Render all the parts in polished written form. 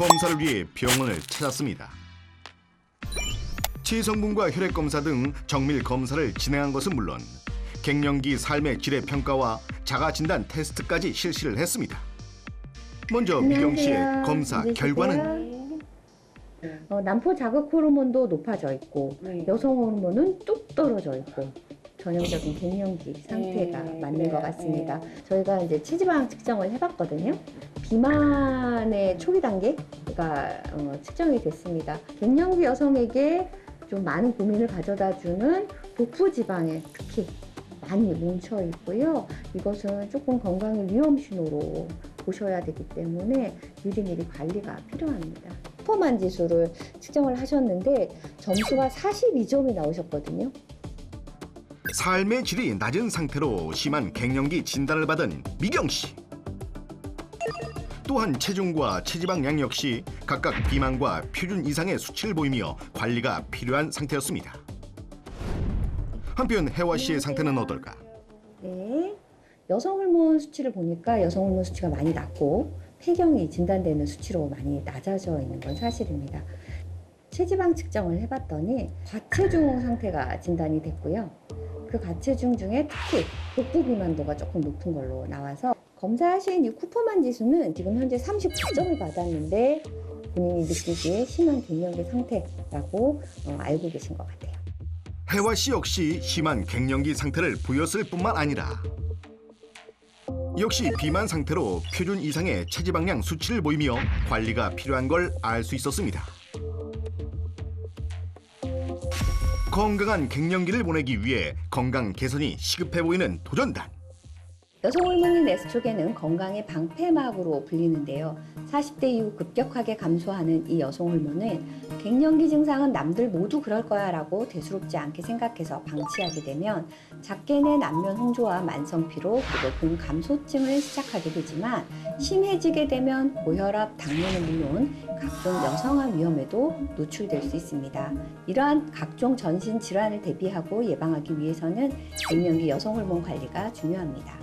검사를 위해 병원을 찾았습니다. 체성분과 혈액 검사 등 정밀 검사를 진행한 것은 물론 갱년기 삶의 질의 평가와 자가 진단 테스트까지 실시를 했습니다. 먼저 미경 씨의 검사 결과는 남포 자극 호르몬도 높아져 있고 여성 호르몬은 뚝 떨어져 있고 전형적인 갱년기 상태가 맞는 것 같습니다. 저희가 이제 체지방 측정을 해봤거든요. 비만의 초기 단계가 측정이 됐습니다. 갱년기 여성에게 좀 많은 고민을 가져다주는 복부 지방에 특히 많이 뭉쳐 있고요. 이것은 조금 건강의 위험 신호로 보셔야 되기 때문에 미리미리 관리가 필요합니다. 퍼포먼 지수를 측정을 하셨는데 점수가 42점이 나오셨거든요. 삶의 질이 낮은 상태로 심한 갱년기 진단을 받은 미경 씨. 또한 체중과 체지방량 역시 각각 비만과 표준 이상의 수치를 보이며 관리가 필요한 상태였습니다. 한편 혜화 씨의 상태는 어떨까? 네, 여성 호르몬 수치를 보니까 여성 호르몬 수치가 많이 낮고 폐경이 진단되는 수치로 많이 낮아져 있는 건 사실입니다. 체지방 측정을 해봤더니 과체중 상태가 진단이 됐고요. 그 과체중 중에 특히 복부 비만도가 조금 높은 걸로 나와서 검사하신 이 쿠퍼만 지수는 지금 현재 39점을 받았는데 본인이 느끼기에 심한 갱년기 상태라고 알고 계신 것 같아요. 혜화 씨 역시 심한 갱년기 상태를 보였을 뿐만 아니라 역시 비만 상태로 표준 이상의 체지방량 수치를 보이며 관리가 필요한 걸 알 수 있었습니다. 건강한 갱년기를 보내기 위해 건강 개선이 시급해 보이는 도전단. 여성 호르몬인 에스트로겐은 건강의 방패막으로 불리는데요. 40대 이후 급격하게 감소하는 이 여성 호르몬은 갱년기 증상은 남들 모두 그럴 거야 라고 대수롭지 않게 생각해서 방치하게 되면 작게 낸 안면 홍조와 만성 피로 그리고 근감소증을 시작하게 되지만 심해지게 되면 고혈압, 당뇨는 물론 각종 여성화 위험에도 노출될 수 있습니다. 이러한 각종 전신 질환을 대비하고 예방하기 위해서는 갱년기 여성 호르몬 관리가 중요합니다.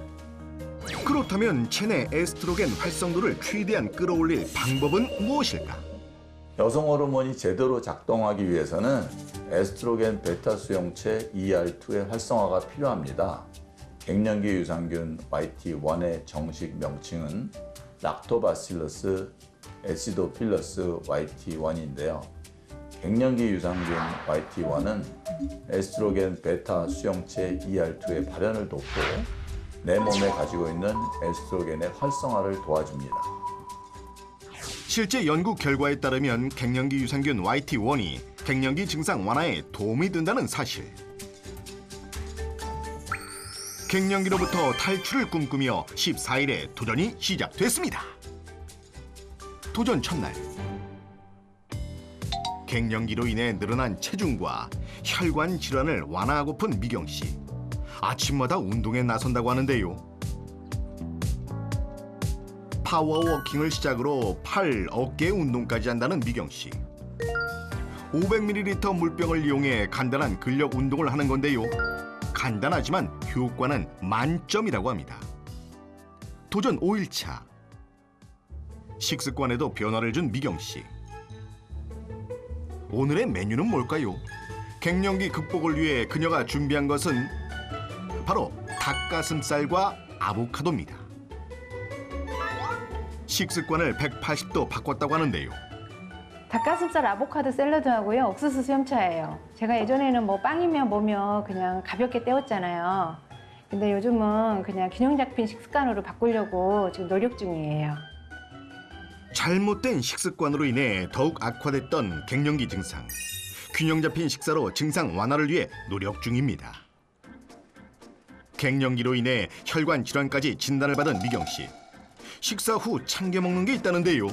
그렇다면 체내 에스트로겐 활성도를 최대한 끌어올릴 방법은 무엇일까? 여성 호르몬이 제대로 작동하기 위해서는 에스트로겐 베타 수용체 ER2의 활성화가 필요합니다. 갱년기 유산균 YT1의 정식 명칭은 락토바실러스 애시도필러스 YT1인데요. 갱년기 유산균 YT1은 에스트로겐 베타 수용체 ER2의 발현을 돕고 내 몸에 가지고 있는 에스트로겐의 활성화를 도와줍니다. 실제 연구 결과에 따르면 갱년기 유산균 YT1이 갱년기 증상 완화에 도움이 된다는 사실. 갱년기로부터 탈출을 꿈꾸며 14일에 도전이 시작됐습니다. 도전 첫날. 갱년기로 인해 늘어난 체중과 혈관 질환을 완화하고픈 미경 씨. 아침마다 운동에 나선다고 하는데요. 파워워킹을 시작으로 팔, 어깨 운동까지 한다는 미경 씨. 500ml 물병을 이용해 간단한 근력 운동을 하는 건데요. 간단하지만 효과는 만점이라고 합니다. 도전 5일차. 식습관에도 변화를 준 미경 씨. 오늘의 메뉴는 뭘까요? 갱년기 극복을 위해 그녀가 준비한 것은 바로 닭가슴살과 아보카도입니다. 식습관을 180도 바꿨다고 하는데요. 닭가슴살 아보카도 샐러드하고요. 옥수수 수염차예요. 제가 예전에는 뭐 빵이면 뭐면 그냥 가볍게 때웠잖아요. 근데 요즘은 그냥 균형 잡힌 식습관으로 바꾸려고 지금 노력 중이에요. 잘못된 식습관으로 인해 더욱 악화됐던 갱년기 증상. 균형 잡힌 식사로 증상 완화를 위해 노력 중입니다. 갱년기로 인해 혈관 질환까지 진단을 받은 미경 씨. 식사 후 챙겨 먹는 게 있다는데요.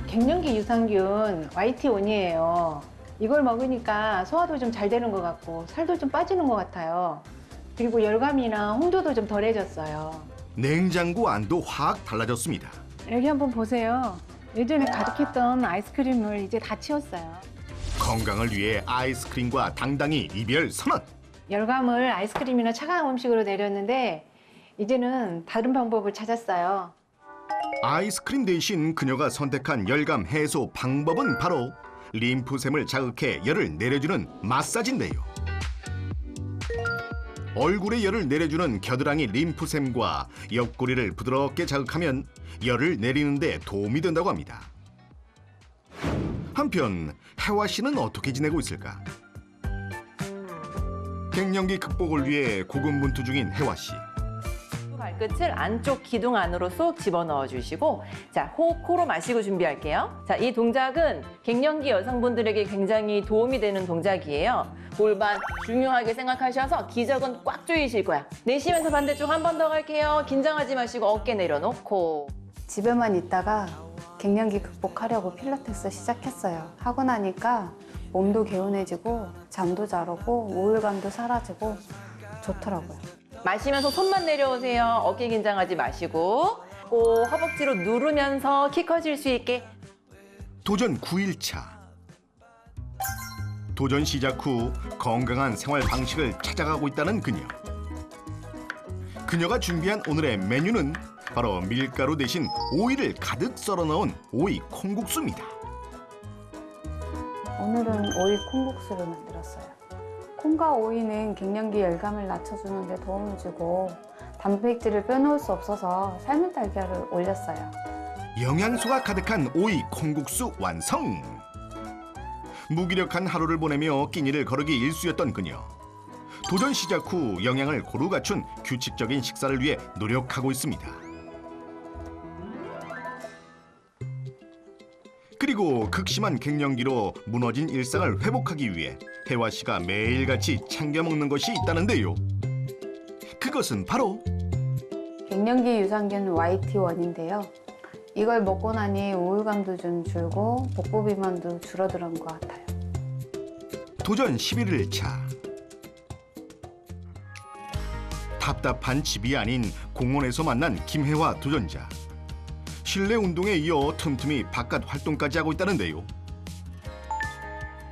갱년기 유산균 YT1이에요. 이걸 먹으니까 소화도 좀 잘 되는 것 같고 살도 좀 빠지는 것 같아요. 그리고 열감이나 홍조도 좀 덜해졌어요. 냉장고 안도 확 달라졌습니다. 여기 한번 보세요. 예전에 가득했던 아이스크림을 이제 다 치웠어요. 건강을 위해 아이스크림과 당당히 이별 선언. 열감을 아이스크림이나 차가운 음식으로 내렸는데 이제는 다른 방법을 찾았어요. 아이스크림 대신 그녀가 선택한 열감 해소 방법은 바로 림프샘을 자극해 열을 내려주는 마사지인데요. 얼굴에 열을 내려주는 겨드랑이 림프샘과 옆구리를 부드럽게 자극하면 열을 내리는 데 도움이 된다고 합니다. 한편 혜화 씨는 어떻게 지내고 있을까? 갱년기 극복을 위해 고군분투 중인 혜화 씨. 발끝을 안쪽 기둥 안으로 쏙 집어넣어 주시고, 자, 호흡 코로 마시고 준비할게요. 자, 이 동작은 갱년기 여성분들에게 굉장히 도움이 되는 동작이에요. 골반 중요하게 생각하셔서 기저근 꽉 조이실 거야. 내쉬면서 반대쪽 한 번 더 갈게요. 긴장하지 마시고 어깨 내려놓고. 집에만 있다가 갱년기 극복하려고 필라테스 시작했어요. 하고 나니까 몸도 개운해지고 잠도 잘 오고 우울감도 사라지고 좋더라고요. 마시면서 손만 내려오세요. 어깨 긴장하지 마시고. 꼭 허벅지로 누르면서 키 커질 수 있게. 도전 9일차. 도전 시작 후 건강한 생활 방식을 찾아가고 있다는 그녀. 그녀가 준비한 오늘의 메뉴는 바로 밀가루 대신 오이를 가득 썰어 넣은 오이 콩국수입니다. 오늘은 오이 콩국수를 만들었어요. 콩과 오이는 갱년기 열감을 낮춰주는 데 도움을 주고 단백질을 빼놓을 수 없어서 삶은 달걀을 올렸어요. 영양소가 가득한 오이 콩국수 완성! 무기력한 하루를 보내며 끼니를 거르기 일쑤였던 그녀. 도전 시작 후 영양을 고루 갖춘 규칙적인 식사를 위해 노력하고 있습니다. 그리고 극심한 갱년기로 무너진 일상을 회복하기 위해 혜화 씨가 매일같이 챙겨 먹는 것이 있다는데요. 그것은 바로 갱년기 유산균 YT1인데요. 이걸 먹고 나니 우울감도 좀 줄고 복부 비만도 줄어드는 것 같아요. 도전 11일차. 답답한 집이 아닌 공원에서 만난 김혜화 도전자. 실내 운동에 이어 틈틈이 바깥 활동까지 하고 있다는데요.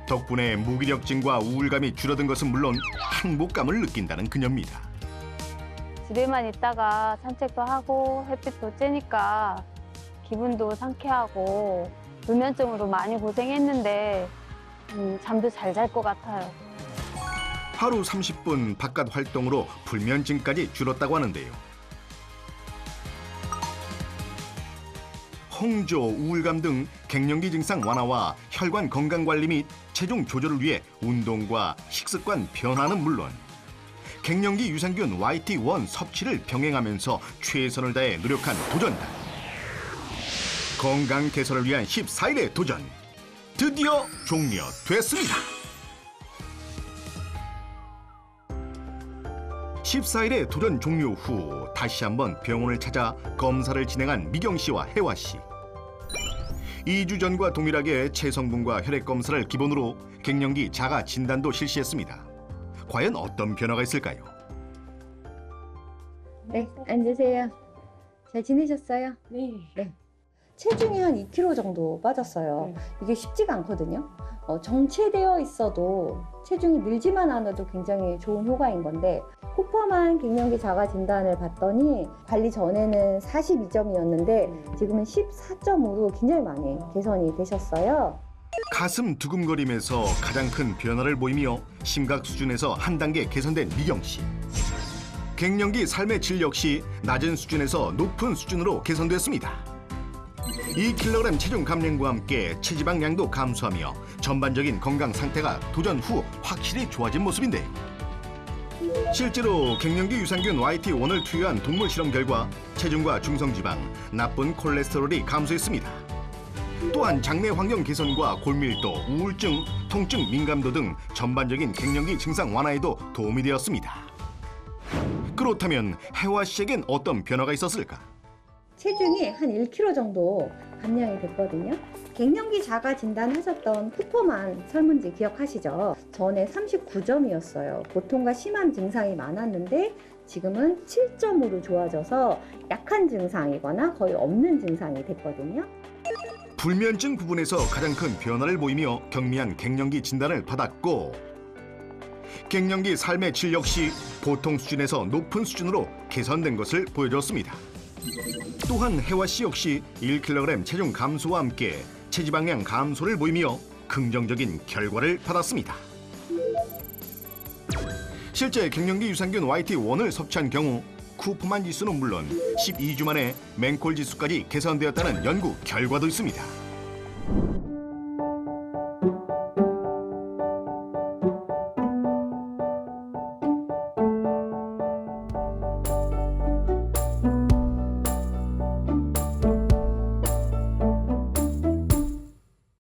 덕분에 무기력증과 우울감이 줄어든 것은 물론 행복감을 느낀다는 그녀입니다. 집에만 있다가 산책도 하고 햇빛도 쬐니까 기분도 상쾌하고 불면증으로 많이 고생했는데 잠도 잘 잘 것 같아요. 하루 30분 바깥 활동으로 불면증까지 줄었다고 하는데요. 홍조, 우울감 등 갱년기 증상 완화와 혈관 건강 관리 및 체중 조절을 위해 운동과 식습관 변화는 물론 갱년기 유산균 YT1 섭취를 병행하면서 최선을 다해 노력한 도전단. 건강 개선을 위한 14일의 도전 드디어 종료됐습니다. 14일의 도전 종료 후 다시 한번 병원을 찾아 검사를 진행한 미경 씨와 혜화 씨. 2주 전과 동일하게 체성분과 혈액 검사를 기본으로 갱년기 자가 진단도 실시했습니다. 과연 어떤 변화가 있을까요? 네, 앉으세요. 잘 지내셨어요? 네. 체중이 한 2kg 정도 빠졌어요. 이게 쉽지가 않거든요. 정체되어 있어도 체중이 늘지만 않아도 굉장히 좋은 효과인 건데 쿠퍼만 갱년기 자가 진단을 봤더니 관리 전에는 42점이었는데 지금은 14점으로 굉장히 많이 개선이 되셨어요. 가슴 두근거림에서 가장 큰 변화를 보이며 심각 수준에서 한 단계 개선된 미경 씨. 갱년기 삶의 질 역시 낮은 수준에서 높은 수준으로 개선됐습니다. 2kg 체중 감량과 함께 체지방량도 감소하며 전반적인 건강 상태가 도전 후 확실히 좋아진 모습인데요. 실제로 갱년기 유산균 YT1을 투여한 동물 실험 결과 체중과 중성지방, 나쁜 콜레스테롤이 감소했습니다. 또한 장내 환경 개선과 골밀도, 우울증, 통증, 민감도 등 전반적인 갱년기 증상 완화에도 도움이 되었습니다. 그렇다면 혜화 씨에겐 어떤 변화가 있었을까? 체중이 한 1kg 정도 감량이 됐거든요. 갱년기 자가 진단하셨던 쿠퍼만 설문지 기억하시죠? 전에 39점이었어요. 보통과 심한 증상이 많았는데 지금은 7점으로 좋아져서 약한 증상이거나 거의 없는 증상이 됐거든요. 불면증 부분에서 가장 큰 변화를 보이며 경미한 갱년기 진단을 받았고 갱년기 삶의 질 역시 보통 수준에서 높은 수준으로 개선된 것을 보여줬습니다. 또한 혜화 씨 역시 1kg 체중 감소와 함께 체지방량 감소를 보이며 긍정적인 결과를 받았습니다. 실제 갱년기 유산균 YT1을 섭취한 경우 쿠퍼만 지수는 물론 12주 만에 맹콜 지수까지 개선되었다는 연구 결과도 있습니다.